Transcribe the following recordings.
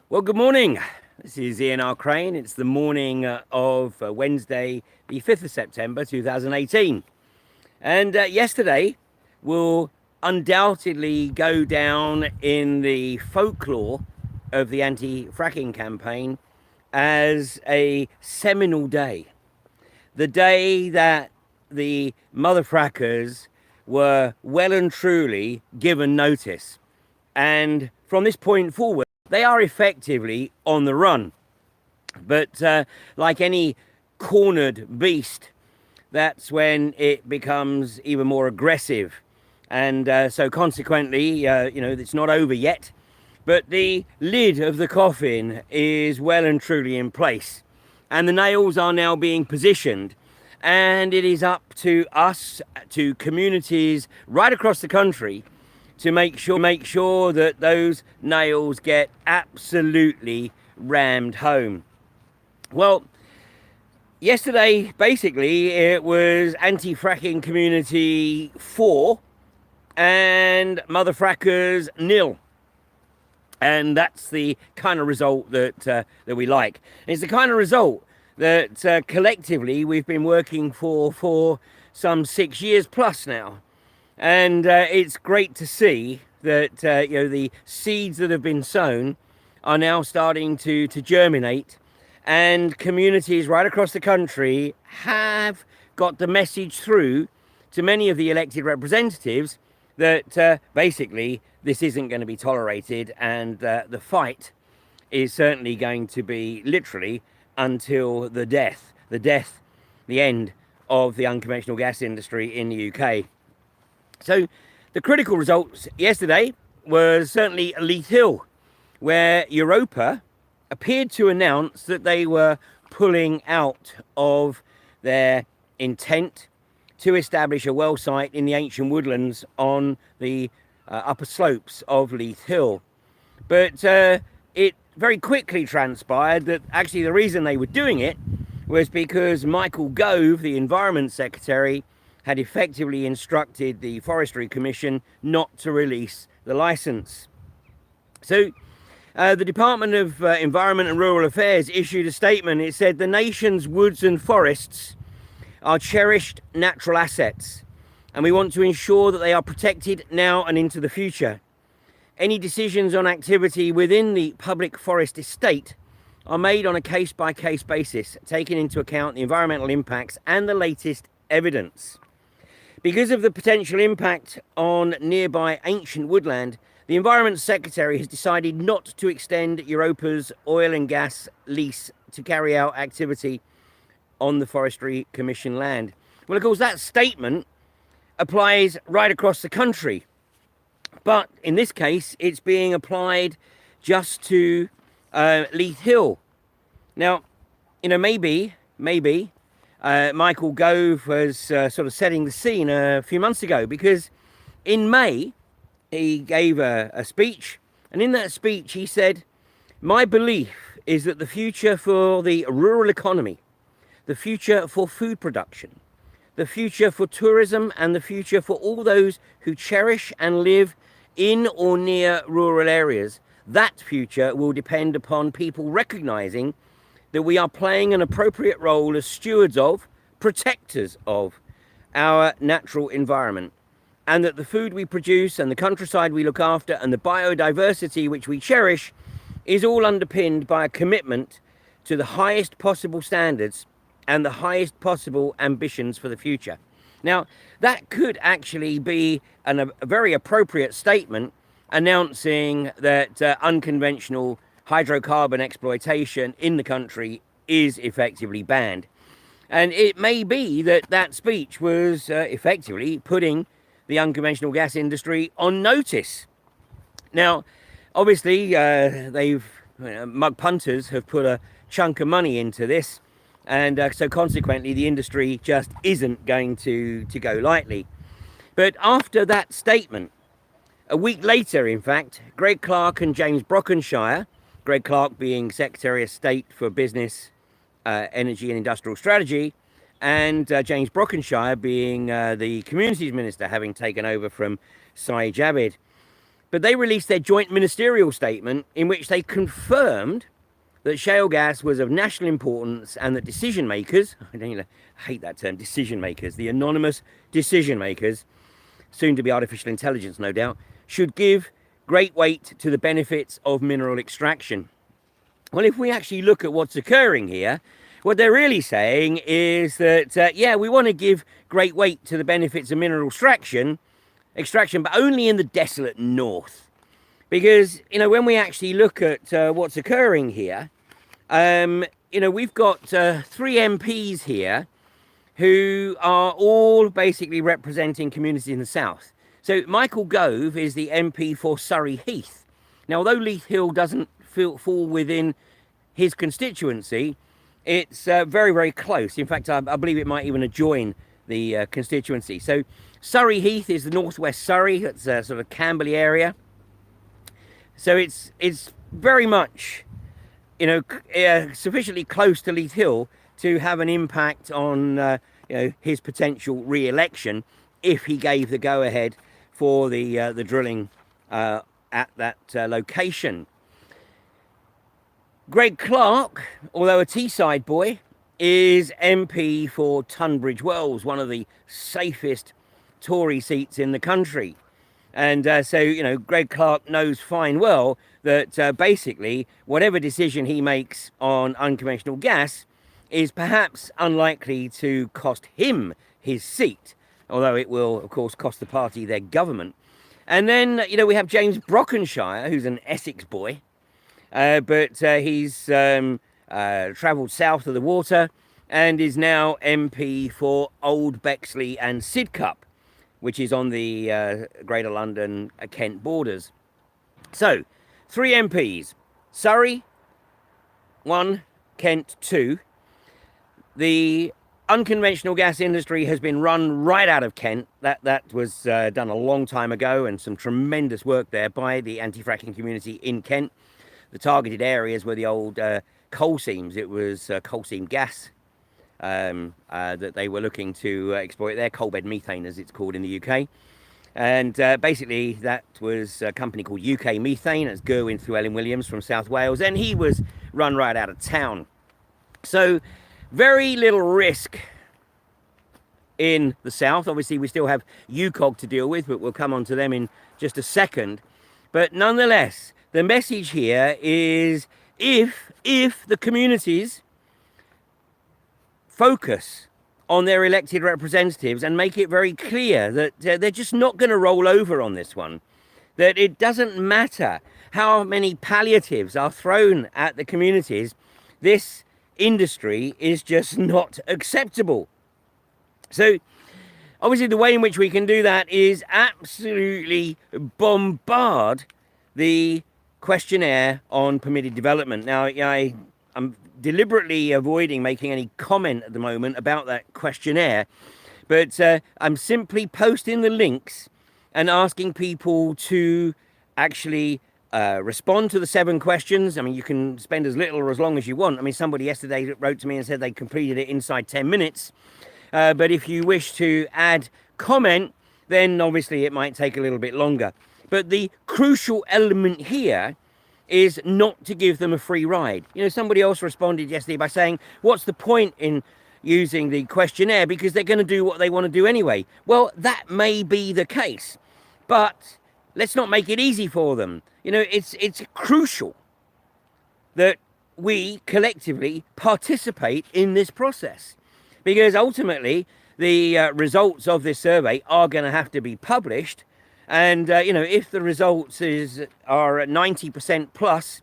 Well, good morning. This is Ian R. Crane. It's the morning of Wednesday, the 5th of September 2018. And yesterday will undoubtedly go down in the folklore of the anti-fracking campaign as a seminal day. The day that the Mother-Frackers were well and truly given notice. And from this point forward, they are effectively on the run. But like any cornered beast, that's when it becomes even more aggressive. And so consequently, it's not over yet. But the lid of the coffin is well and truly in place. And the nails are now being positioned. And it is up to us, to communities right across the country, to make sure that those nails get absolutely rammed home. Well, yesterday, basically, it was anti-fracking community 4 and Mother-Frackers 0. And that's the kind of result that we like. And it's the kind of result that collectively we've been working for some 6 years plus now. And it's great to see that the seeds that have been sown are now starting to germinate, and communities right across the country have got the message through to many of the elected representatives that basically this isn't going to be tolerated, and the fight is certainly going to be literally until the end of the unconventional gas industry in the UK. So the critical results yesterday was certainly Leith Hill, where Europa appeared to announce that they were pulling out of their intent to establish a well site in the ancient woodlands on the upper slopes of Leith Hill. But it very quickly transpired that actually the reason they were doing it was because Michael Gove, the Environment Secretary, had effectively instructed the Forestry Commission not to release the licence. So the Department of Environment and Rural Affairs issued a statement. It said the nation's woods and forests are cherished natural assets, and we want to ensure that they are protected now and into the future. Any decisions on activity within the public forest estate are made on a case-by-case basis, taking into account the environmental impacts and the latest evidence. Because of the potential impact on nearby ancient woodland, the Environment Secretary has decided not to extend Europa's oil and gas lease to carry out activity on the Forestry Commission land. Well, of course, that statement applies right across the country. But in this case, it's being applied just to Leith Hill. Now, maybe Michael Gove was sort of setting the scene a few months ago, because in May he gave a speech, and in that speech he said, "My belief is that the future for the rural economy, the future for food production, the future for tourism, and the future for all those who cherish and live in or near rural areas, that future will depend upon people recognizing that we are playing an appropriate role as stewards of, protectors of our natural environment, and that the food we produce and the countryside we look after and the biodiversity which we cherish is all underpinned by a commitment to the highest possible standards and the highest possible ambitions for the future." Now, that could actually be a very appropriate statement announcing that unconventional hydrocarbon exploitation in the country is effectively banned. And it may be that that speech was effectively putting the unconventional gas industry on notice. Now, obviously, mug punters have put a chunk of money into this, and so consequently the industry just isn't going to go lightly. But after that statement, a week later, in fact, Greg Clark and James Brockenshire, Greg Clark being Secretary of State for Business, Energy and Industrial Strategy, and James Brockenshire being the Communities Minister, having taken over from Saeed Javid, But they released their joint ministerial statement in which they confirmed that shale gas was of national importance and that decision makers, I hate that term, decision makers, the anonymous decision makers, soon to be artificial intelligence, no doubt, should give great weight to the benefits of mineral extraction. Well, if we actually look at what's occurring here, what they're really saying is that, yeah, we want to give great weight to the benefits of mineral extraction, but only in the desolate north. Because, when we actually look at what's occurring here, we've got 3 MPs here who are all basically representing communities in the south. So Michael Gove is the MP for Surrey Heath. Now, although Leith Hill doesn't fall within his constituency, it's very, very close. In fact, I believe it might even adjoin the constituency. So Surrey Heath is the northwest Surrey. It's a sort of Camberley area. So it's very much, sufficiently close to Leith Hill to have an impact on, his potential re-election if he gave the go-ahead for the drilling at that location. Greg Clark, although a Teesside boy, is MP for Tunbridge Wells, one of the safest Tory seats in the country. And so, Greg Clark knows fine well that basically whatever decision he makes on unconventional gas is perhaps unlikely to cost him his seat, although it will, of course, cost the party their government. And then, we have James Brockenshire, who's an Essex boy, but he's travelled south of the water and is now MP for Old Bexley and Sidcup, which is on the Greater London Kent borders. So, 3 MPs, Surrey, 1, Kent, 2. The unconventional gas industry has been run right out of Kent. That was done a long time ago, and some tremendous work there by the anti-fracking community in Kent. The targeted areas were the old coal seams. It was coal seam gas that they were looking to exploit there, coal bed methane as it's called in the UK. And basically that was a company called UK Methane. That's Gerwyn Llewellyn Williams from South Wales, and he was run right out of town. So very little risk in the south. Obviously we still have UCOG to deal with, but we'll come on to them in just a second. But nonetheless, the message here is if the communities focus on their elected representatives and make it very clear that they're just not going to roll over on this one, that it doesn't matter how many palliatives are thrown at the communities, this industry is just not acceptable. So obviously the way in which we can do that is absolutely bombard the questionnaire on permitted development. Now, I'm deliberately avoiding making any comment at the moment about that questionnaire, but I'm simply posting the links and asking people to actually respond to the 7 questions. I mean, you can spend as little or as long as you want. I mean, somebody yesterday wrote to me and said they completed it inside 10 minutes. But if you wish to add comment, then obviously it might take a little bit longer. But the crucial element here is not to give them a free ride. Somebody else responded yesterday by saying, what's the point in using the questionnaire because they're going to do what they want to do anyway? Well, that may be the case, but let's not make it easy for them. It's crucial that we collectively participate in this process, because ultimately the results of this survey are going to have to be published. And, if the results are at 90% plus,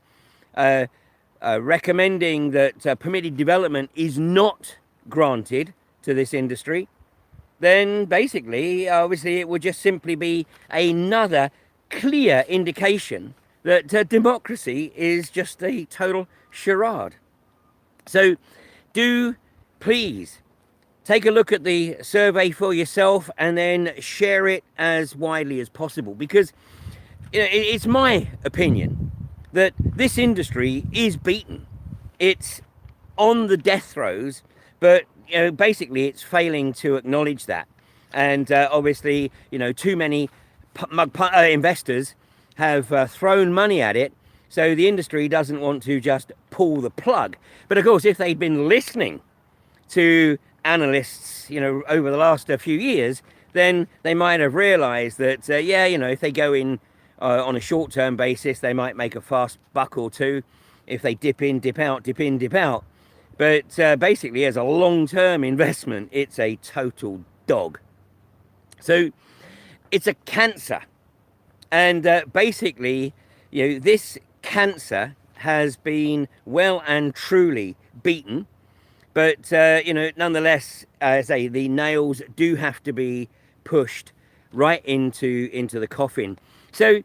recommending that permitted development is not granted to this industry, then basically, obviously, it would just simply be another clear indication that democracy is just a total charade. So do please take a look at the survey for yourself and then share it as widely as possible, because it's my opinion that this industry is beaten. It's on the death throes, but basically it's failing to acknowledge that. And obviously, too many investors have thrown money at it, so the industry doesn't want to just pull the plug. But of course, if they'd been listening to analysts, over the last few years, then they might have realized that, if they go in on a short-term basis, they might make a fast buck or two. If they dip in, dip out, dip in, dip out. But basically, as a long-term investment, it's a total dog. So it's a cancer. And basically, this cancer has been well and truly beaten. But, nonetheless, as I say, the nails do have to be pushed right into the coffin. So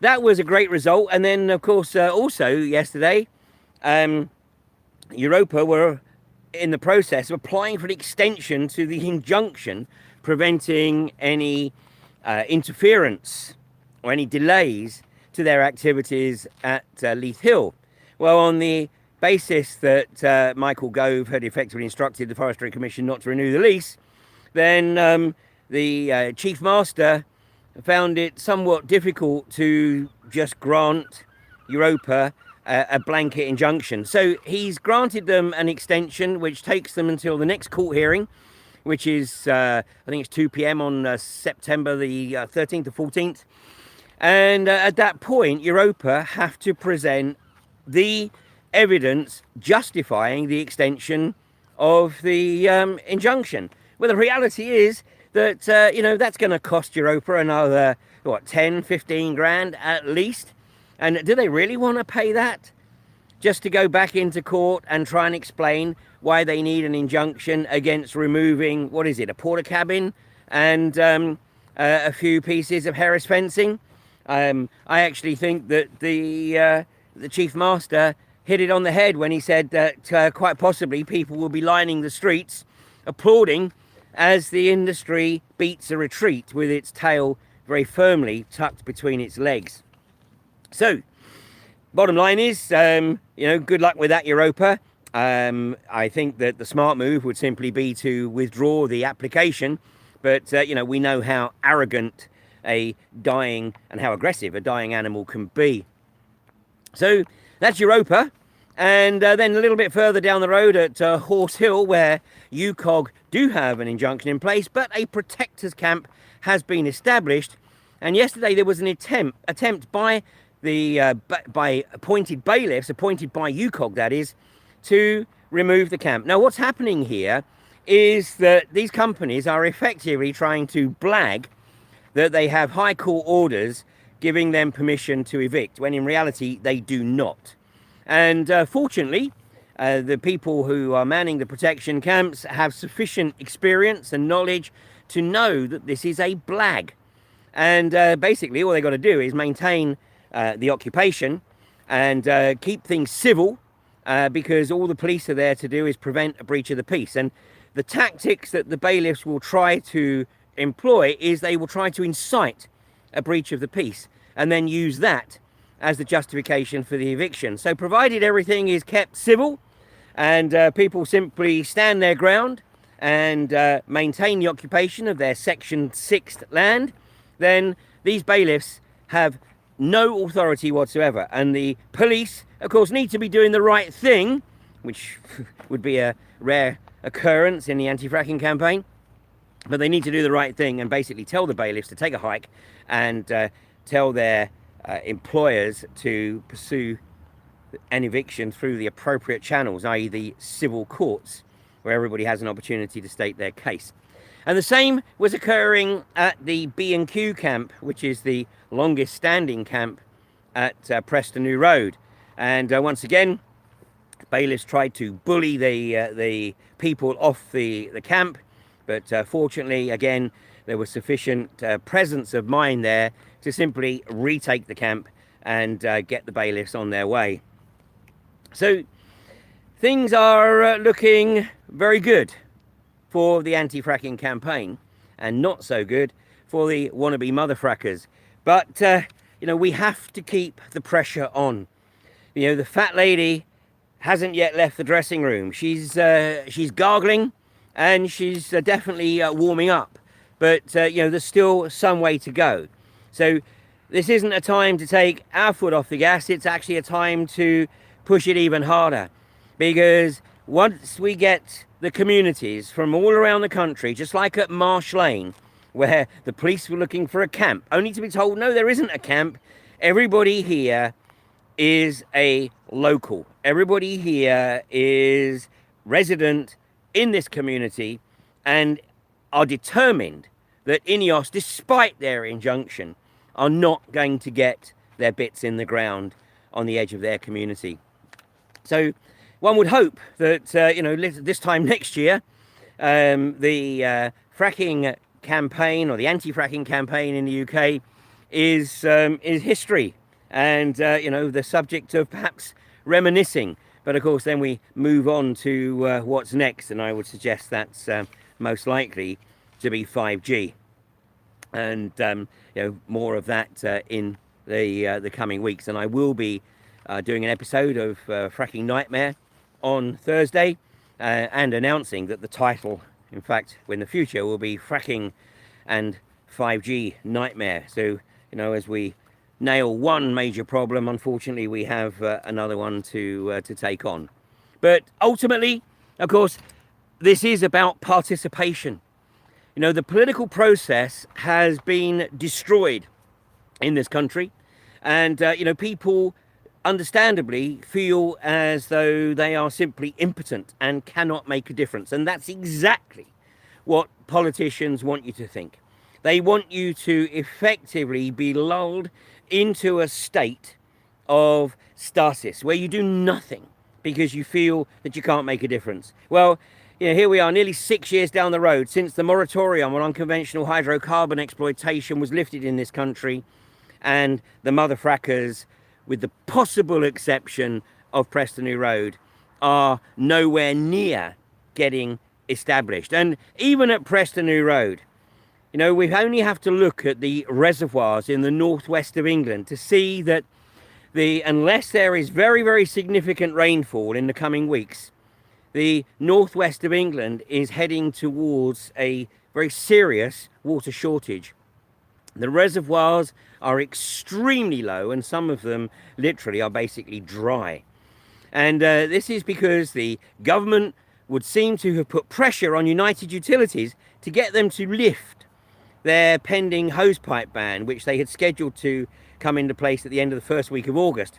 that was a great result. And then, of course, also yesterday, Europa were in the process of applying for an extension to the injunction preventing any interference or any delays to their activities at Leith Hill. Well, on the basis that Michael Gove had effectively instructed the Forestry Commission not to renew the lease, then the Chief Master found it somewhat difficult to just grant Europa a blanket injunction. So he's granted them an extension which takes them until the next court hearing, which is, I think it's 2 p.m. on September the 13th or 14th. And at that point, Europa have to present the evidence justifying the extension of the injunction. Well, the reality is that, that's going to cost Europa another, 10, 15 grand at least. And do they really want to pay that just to go back into court and try and explain why they need an injunction against removing, a porter cabin and a few pieces of Harris fencing? I actually think that the Chief Master hit it on the head when he said that quite possibly people will be lining the streets applauding as the industry beats a retreat with its tail very firmly tucked between its legs. So, bottom line is, good luck with that, Europa. I think that the smart move would simply be to withdraw the application. But, we know how arrogant a dying and how aggressive a dying animal can be. So, that's Europa. And then a little bit further down the road at Horse Hill, where UCOG do have an injunction in place, but a protectors camp has been established. And yesterday there was an attempt by the by appointed bailiffs, appointed by UCOG that is, to remove the camp. Now what's happening here is that these companies are effectively trying to blag that they have high court orders giving them permission to evict, when in reality they do not. And fortunately, the people who are manning the protection camps have sufficient experience and knowledge to know that this is a blag. And basically all they got to do is maintain the occupation and keep things civil, because all the police are there to do is prevent a breach of the peace. And the tactics that the bailiffs will try to employ is they will try to incite a breach of the peace and then use that as the justification for the eviction. So provided everything is kept civil and people simply stand their ground and maintain the occupation of their Section 6 land, then these bailiffs have no authority whatsoever. And the police, of course, need to be doing the right thing, which would be a rare occurrence in the anti-fracking campaign. But they need to do the right thing and basically tell the bailiffs to take a hike and tell their employers to pursue an eviction through the appropriate channels, i.e. the civil courts, where everybody has an opportunity to state their case. And the same was occurring at the B&Q camp, which is the longest standing camp at Preston New Road. And once again, bailiffs tried to bully the people off the camp, but fortunately, again, there was sufficient presence of mind there to simply retake the camp and get the bailiffs on their way. So things are looking very good for the anti-fracking campaign, and not so good for the wannabe mother-frackers. But, we have to keep the pressure on. The fat lady hasn't yet left the dressing room. She's gargling and she's definitely warming up. But, there's still some way to go. So this isn't a time to take our foot off the gas. It's actually a time to push it even harder, because once we get the communities from all around the country, just like at Marsh Lane, where the police were looking for a camp, only to be told, no, there isn't a camp. Everybody here is a local. Everybody here is resident in this community and are determined that INEOS, despite their injunction, are not going to get their bits in the ground on the edge of their community. So one would hope that, this time next year, the fracking campaign, or the anti-fracking campaign in the UK, is history, and the subject of perhaps reminiscing. But of course, then we move on to what's next, and I would suggest that's most likely to be 5G, and more of that in the coming weeks. And I will be doing an episode of Fracking Nightmare on Thursday, and announcing that the title, in fact, in the future, will be Fracking and 5G Nightmare. So, as we nail one major problem, unfortunately, we have another one to take on. But ultimately, of course, this is about participation. The political process has been destroyed in this country, and people understandably feel as though they are simply impotent and cannot make a difference. And that's exactly what politicians want you to think. They want you to effectively be lulled into a state of stasis where you do nothing because you feel that you can't make a difference. Well, here we are, nearly 6 years down the road since the moratorium on unconventional hydrocarbon exploitation was lifted in this country, and the Mother-Frackers, with the possible exception of Preston Road, are nowhere near getting established. And even at Preston Road, we only have to look at the reservoirs in the northwest of England to see that unless there is very, very significant rainfall in the coming weeks, the northwest of England is heading towards a very serious water shortage. The reservoirs are extremely low, and some of them literally are basically dry. And this is because the government would seem to have put pressure on United Utilities to get them to lift their pending hosepipe ban, which they had scheduled to come into place at the end of the first week of August.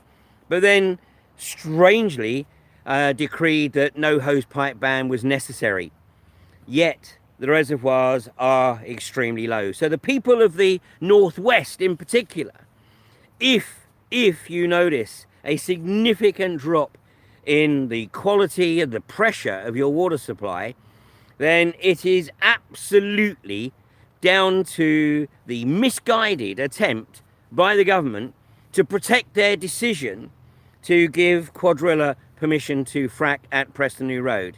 But then, strangely, decreed that no hosepipe ban was necessary. Yet, the reservoirs are extremely low. So the people of the northwest in particular, if you notice a significant drop in the quality and the pressure of your water supply, then it is absolutely down to the misguided attempt by the government to protect their decision to give Quadrilla permission to frack at Preston New Road.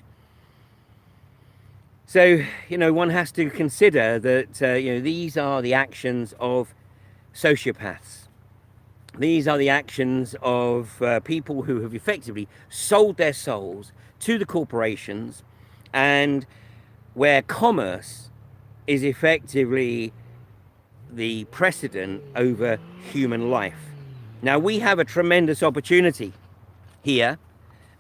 So, one has to consider that, these are the actions of sociopaths. These are the actions of people who have effectively sold their souls to the corporations, and where commerce is effectively the precedent over human life. Now, we have a tremendous opportunity here,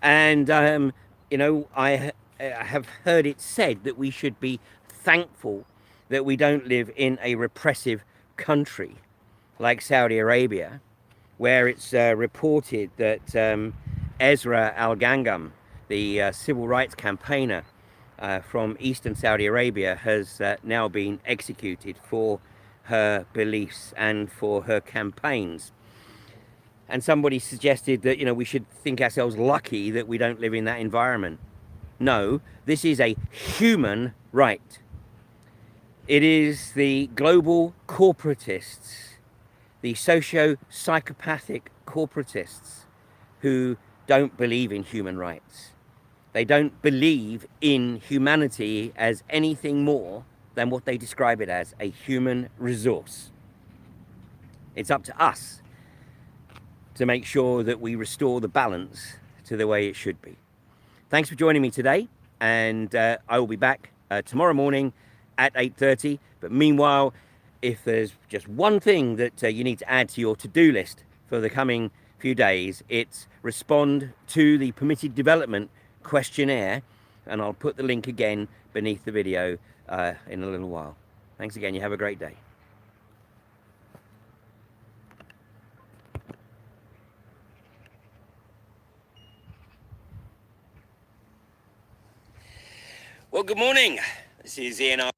and, I have heard it said that we should be thankful that we don't live in a repressive country like Saudi Arabia, where it's reported that Ezra Al-Gangam, the civil rights campaigner from eastern Saudi Arabia, has now been executed for her beliefs and for her campaigns. And somebody suggested that, we should think ourselves lucky that we don't live in that environment. No, this is a human right. It is the global corporatists, the socio-psychopathic corporatists, who don't believe in human rights. They don't believe in humanity as anything more than what they describe it as, a human resource. It's up to us to make sure that we restore the balance to the way it should be. Thanks for joining me today, and I will be back tomorrow morning at 8:30. But meanwhile, if there's just one thing that you need to add to your to-do list for the coming few days, it's respond to the permitted development questionnaire, and I'll put the link again beneath the video in a little while. Thanks again. You have a great day. Well, good morning. This is Ian.